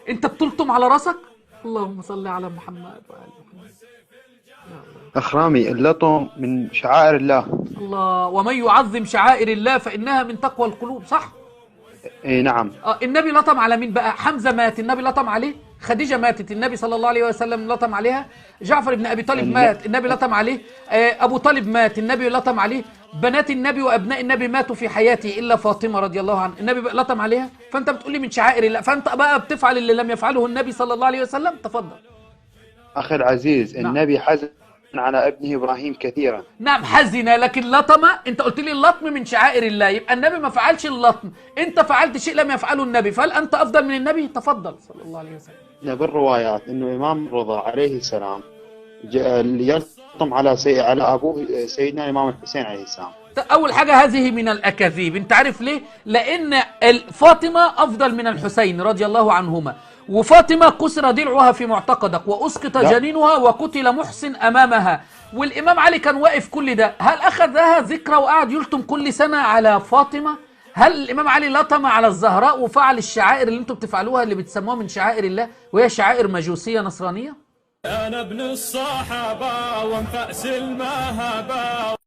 انت بتلطم على راسك. اللهم صل على محمد وآل محمد. أخ رامي، اللطم من شعائر الله. الله، ومن يعظم شعائر الله فإنها من تقوى القلوب، صح؟ إيه نعم. النبي لطم على مين بقى؟ حمزة مات النبي لطم عليه، خديجة ماتت النبي صلى الله عليه وسلم لطم عليها، جعفر بن أبي طالب الن- مات النبي لطم عليه، أبو طالب مات النبي لطم عليه، بنات النبي وأبناء النبي ماتوا في حياته إلا فاطمة رضي الله عنها النبي لطم عليها. فأنت بتقول لي من شعائر الله، فأنت بقى بتفعل اللي لم يفعله النبي صلى الله عليه وسلم. تفضل. أخي العزيز، نعم. النبي حزن على ابنه إبراهيم كثيرا. نعم حزن، لكن لطم، انت قلت لي اللطم من شعائر الله، يبقى النبي ما فعلش اللطم، انت فعلت شيء لم يفعله النبي، فهل انت افضل من النبي؟ تفضل صلى الله عليه وسلم. بالروايات أنه إمام الرضا عليه السلام يلطم على أبوه سيدنا الإمام الحسين عليه السلام. اول حاجه هذه من الاكاذيب، انت عارف ليه؟ لان فاطمه افضل من الحسين رضي الله عنهما، وفاطمه كسر ضلعها في معتقدك واسقط لا، جنينها وقتل محسن امامها، والامام علي كان واقف كل ده، هل اخذها ذكرى وقعد يلطم كل سنه على فاطمه؟ هل الامام علي لطم على الزهراء وفعل الشعائر اللي انتم بتفعلوها اللي بتسموها من شعائر الله وهي شعائر مجوسيه نصرانيه؟ أنا ابن الصحابة وانفأس المهابة.